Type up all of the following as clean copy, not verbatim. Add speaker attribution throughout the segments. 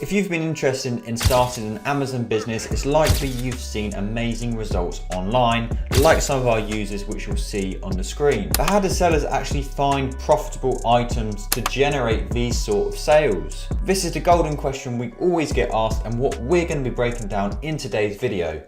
Speaker 1: If you've been interested in starting an Amazon business, it's likely you've seen amazing results online, like some of our users, which you'll see on the screen. But how do sellers actually find profitable items to generate these sort of sales? This is the golden question we always get asked and what we're going to be breaking down in today's video.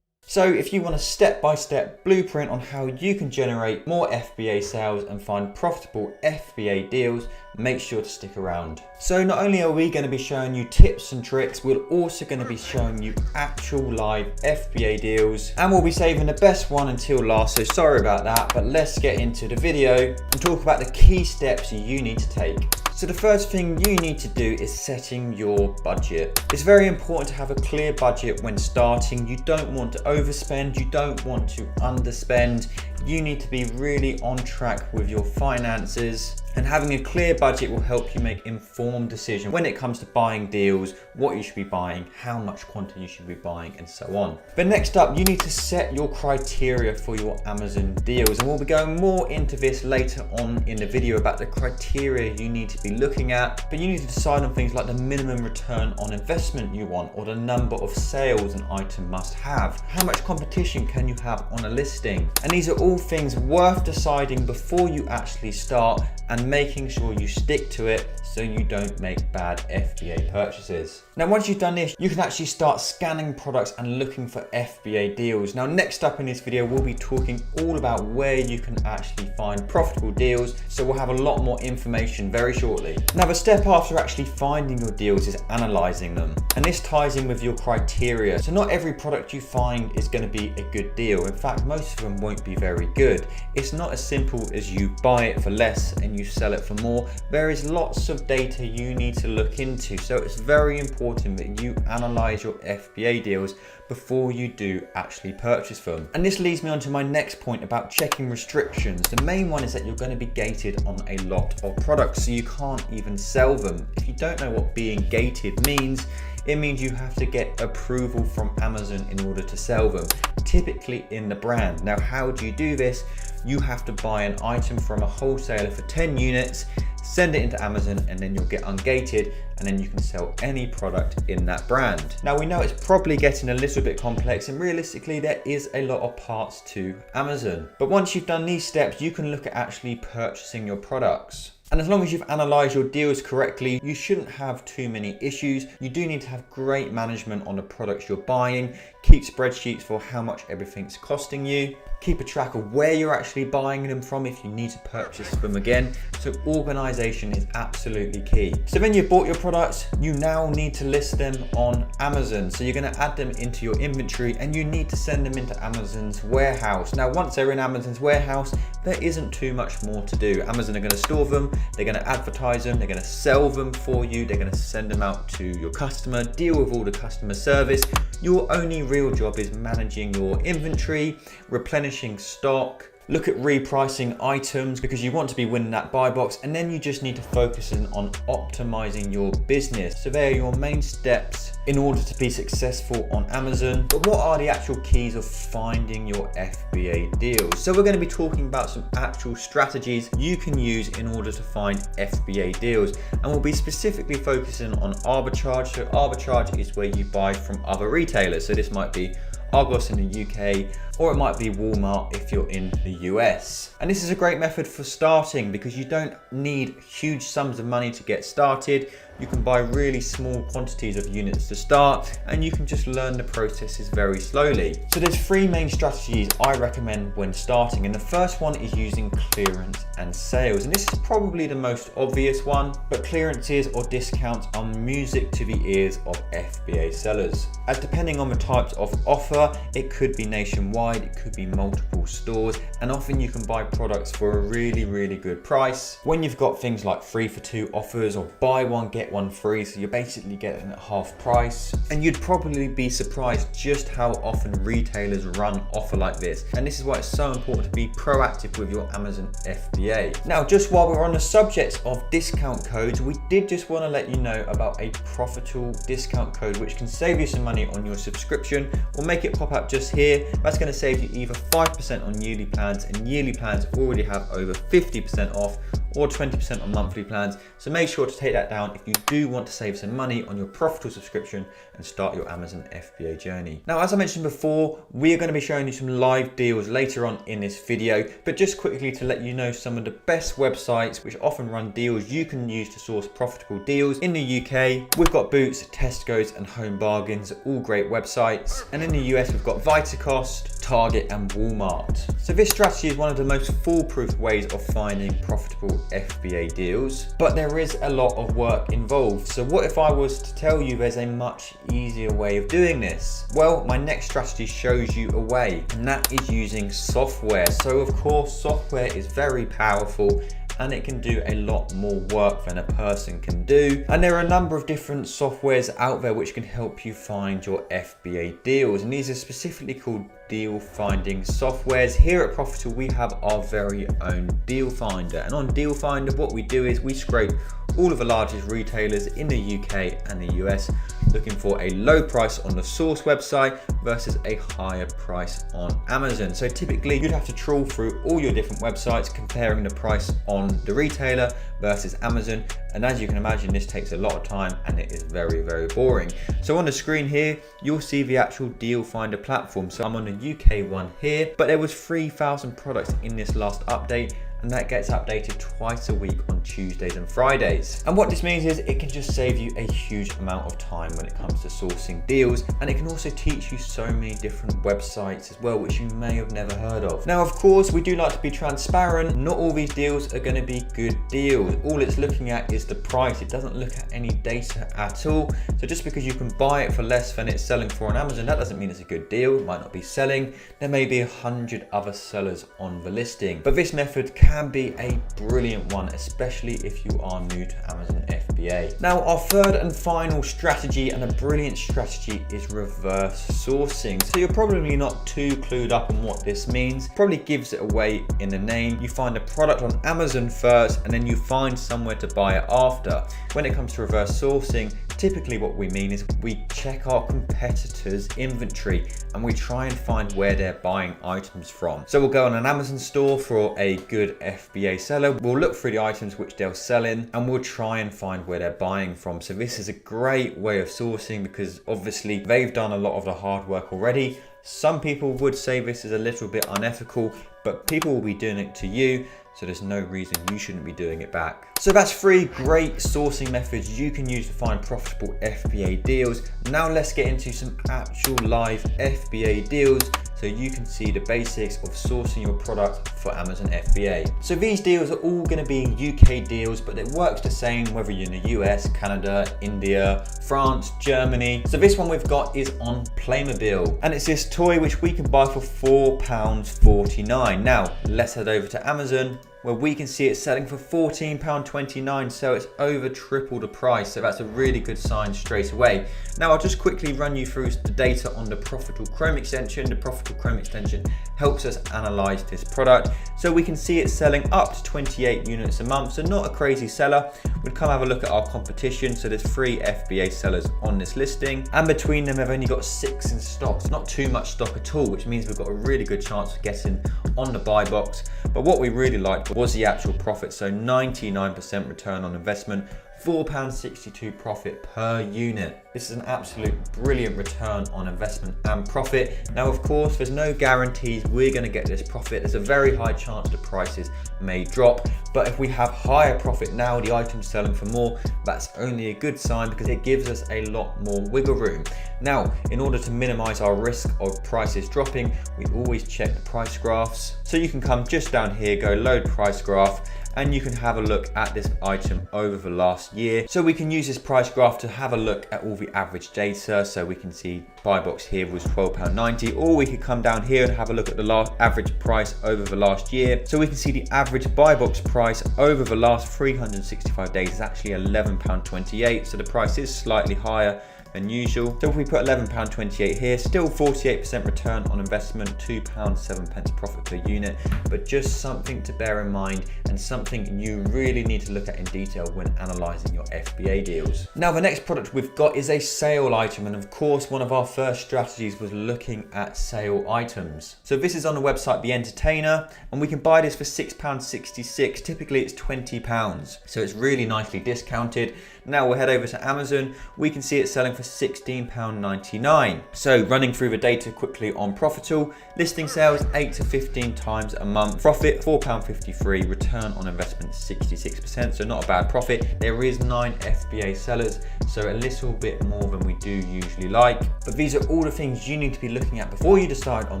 Speaker 1: So if you want a step-by-step blueprint on how you can generate more FBA sales and find profitable FBA deals, make sure to stick around. So not only are we going to be showing you tips and tricks, we're also going to be showing you actual live FBA deals, and we'll be saving the best one until last, so sorry about that, but let's get into the video and talk about the key steps you need to take. So the first thing you need to do is setting your budget. It's very important to have a clear budget when starting. You don't want to overspend, you don't want to underspend. You need to be really on track with your finances, and having a clear budget will help you make informed decisions when it comes to buying deals, what you should be buying, how much quantity you should be buying, and so on. But next up, you need to set your criteria for your Amazon deals, and we'll be going more into this later on in the video about the criteria you need to be looking at. But you need to decide on things like the minimum return on investment you want, or the number of sales an item must have. How much competition can you have on a listing? And these are all things worth deciding before you actually start, and making sure you stick to it so you don't make bad FBA purchases. Now, once you've done this, you can actually start scanning products and looking for FBA deals. Now, next up in this video, we'll be talking all about where you can actually find profitable deals. So we'll have a lot more information very shortly. Now, the step after actually finding your deals is analyzing them. And this ties in with your criteria. So not every product you find is going to be a good deal. In fact, most of them won't be very good. It's not as simple as you buy it for less and you sell it for more. There is lots of data you need to look into, so it's very important that you analyze your FBA deals before you do actually purchase them. And this leads me on to my next point about checking restrictions. The main one is that you're going to be gated on a lot of products, so you can't even sell them. If you don't know what being gated means, it means you have to get approval from Amazon in order to sell them, typically in the brand. Now, how do you do this? You have to buy an item from a wholesaler for 10 units, send it into Amazon, and then you'll get ungated, and then you can sell any product in that brand. Now, we know it's probably getting a little bit complex, and realistically there is a lot of parts to Amazon. But once you've done these steps, you can look at actually purchasing your products. And as long as you've analysed your deals correctly, you shouldn't have too many issues. You do need to have great management on the products you're buying. Keep spreadsheets for how much everything's costing you. Keep a track of where you're actually buying them from if you need to purchase them again. So organisation is absolutely key. So when you've bought your products, you now need to list them on Amazon. So you're going to add them into your inventory and you need to send them into Amazon's warehouse. Now, once they're in Amazon's warehouse, there isn't too much more to do. Amazon are going to store them, they're going to advertise them, they're going to sell them for you, they're going to send them out to your customer, deal with all the customer service. Your only real job is managing your inventory, replenishing stock, look at repricing items because you want to be winning that buy box, and then you just need to focus on optimizing your business. So they are your main steps in order to be successful on Amazon. But what are the actual keys of finding your FBA deals? So we're going to be talking about some actual strategies you can use in order to find FBA deals, and we'll be specifically focusing on arbitrage. So arbitrage is where you buy from other retailers. So this might be Argos in the UK, or it might be Walmart if you're in the US. And this is a great method for starting because you don't need huge sums of money to get started. You can buy really small quantities of units to start, and you can just learn the processes very slowly. So there's three main strategies I recommend when starting, and the first one is using clearance and sales. And this is probably the most obvious one, but clearances or discounts are music to the ears of FBA sellers. As depending on the types of offer, it could be nationwide, it could be multiple stores, and often you can buy products for a really, really good price. When you've got things like 3 for 2 offers or buy one, get one free, so you're basically getting it at half price. And you'd probably be surprised just how often retailers run offer like this. And this is why it's so important to be proactive with your Amazon FBA. Now, just while we're on the subject of discount codes, we did just want to let you know about a Profitl discount code which can save you some money on your subscription. We'll make it pop up just here. That's going to to save you either 5% on yearly plans, and yearly plans already have over 50% off, or 20% on monthly plans. So make sure to take that down if you do want to save some money on your Profitl subscription and start your Amazon FBA journey. Now, as I mentioned before, we are going to be showing you some live deals later on in this video, but just quickly to let you know some of the best websites which often run deals you can use to source profitable deals. In the UK, we've got Boots, Tesco's and Home Bargains, all great websites. And in the US, we've got Vitacost, Target and Walmart. So this strategy is one of the most foolproof ways of finding profitable FBA deals, but there is a lot of work involved. So what if I was to tell you there's a much easier way of doing this? Well, my next strategy shows you a way, and that is using software. So of course, software is very powerful and it can do a lot more work than a person can do. And there are a number of different softwares out there which can help you find your FBA deals. And these are specifically called deal finding softwares. Here at Profitl, we have our very own DealFinder. And on DealFinder, what we do is we scrape all of the largest retailers in the UK and the US, looking for a low price on the source website versus a higher price on Amazon. So typically you'd have to trawl through all your different websites, comparing the price on the retailer versus Amazon. And as you can imagine, this takes a lot of time and it is very, very boring. So on the screen here, you'll see the actual DealFinder platform. So I'm on the UK one here, but there was 3,000 products in this last update, and that gets updated twice a week on Tuesdays and Fridays. And what this means is it can just save you a huge amount of time when it comes to sourcing deals, and it can also teach you so many different websites as well, which you may have never heard of. Now, of course, we do like to be transparent. Not all these deals are going to be good deals. All it's looking at is the price. It doesn't look at any data at all. So just because you can buy it for less than it's selling for on Amazon, that doesn't mean it's a good deal. It might not be selling. There may be 100 other sellers on the listing, but this method can be a brilliant one, especially if you are new to Amazon FBA. Now, our third and final strategy, and a brilliant strategy, is reverse sourcing. So you're probably not too clued up on what this means. Probably gives it away in the name. You find a product on Amazon first, and then you find somewhere to buy it after. When it comes to reverse sourcing, typically what we mean is we check our competitors' inventory and we try and find where they're buying items from. So we'll go on an Amazon store for a good FBA seller. We'll look through the items which they'll sell in and we'll try and find where they're buying from. So this is a great way of sourcing because obviously they've done a lot of the hard work already. Some people would say this is a little bit unethical, but people will be doing it to you, so there's no reason you shouldn't be doing it back. So that's 3 great sourcing methods you can use to find profitable FBA deals. Now let's get into some actual live FBA deals so you can see the basics of sourcing your product for Amazon FBA. So these deals are all going to be UK deals, but it works the same whether you're in the US, Canada, India, France, Germany. So this one we've got is on Playmobil, and it's this toy which we can buy for £4.49. Now let's head over to Amazon, where we can see it selling for £14.29, so it's over triple the price. So that's a really good sign straight away. Now I'll just quickly run you through the data on the Profitl Chrome extension. The Profitl Chrome extension helps us analyze this product. So we can see it selling up to 28 units a month, so not a crazy seller. We'd come have a look at our competition. So there's 3 FBA sellers on this listing, and between them, they've only got 6 in stock. So not too much stock at all, which means we've got a really good chance of getting on the buy box. But what we really liked was the actual profit. So 99% return on investment, £4.62 profit per unit. This is an absolute brilliant return on investment and profit. Now, of course, there's no guarantees we're going to get this profit. There's a very high chance the prices may drop, but if we have higher profit now, the item's selling for more, that's only a good sign because it gives us a lot more wiggle room. Now, in order to minimize our risk of prices dropping, we always check the price graphs. So you can come just down here, go load price graph, and you can have a look at this item over the last year. So we can use this price graph to have a look at all the average data. So we can see buy box here was £12.90, or we could come down here and have a look at the last average price over the last year. So we can see the average buy box price over the last 365 days is actually £11.28. So the price is slightly higher than usual. So if we put £11.28 here, still 48% return on investment, £2.07 profit per unit, but just something to bear in mind and something you really need to look at in detail when analysing your FBA deals. Now the next product we've got is a sale item, and of course one of our first strategies was looking at sale items. So this is on the website The Entertainer, and we can buy this for £6.66, typically it's £20, so it's really nicely discounted. Now we'll head over to Amazon, we can see it's selling for £16.99. So running through the data quickly on Profitl, listing sales 8 to 15 times a month, profit £4.53, return on investment 66%, so not a bad profit. There is 9 FBA sellers, so a little bit more than we do usually like, but these are all the things you need to be looking at before you decide on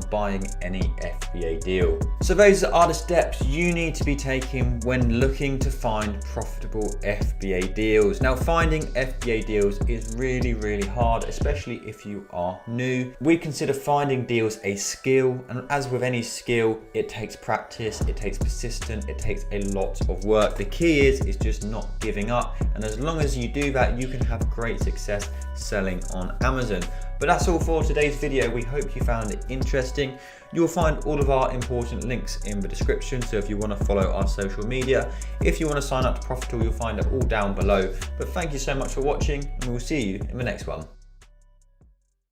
Speaker 1: buying any FBA deal. So those are the steps you need to be taking when looking to find profitable FBA deals. Now finding FBA deals is really hard, especially if you are new. We consider finding deals a skill, and as with any skill, it takes practice, it takes persistence, it takes a lot of work. The key is just not giving up, and as long as you do that, you can have great success selling on Amazon. But that's all for today's video. We hope you found it interesting. You'll find all of our important links in the description, so if you want to follow our social media, if you want to sign up to Profitl, you'll find it all down below. But thank you so much for watching, and we'll see you in the next one.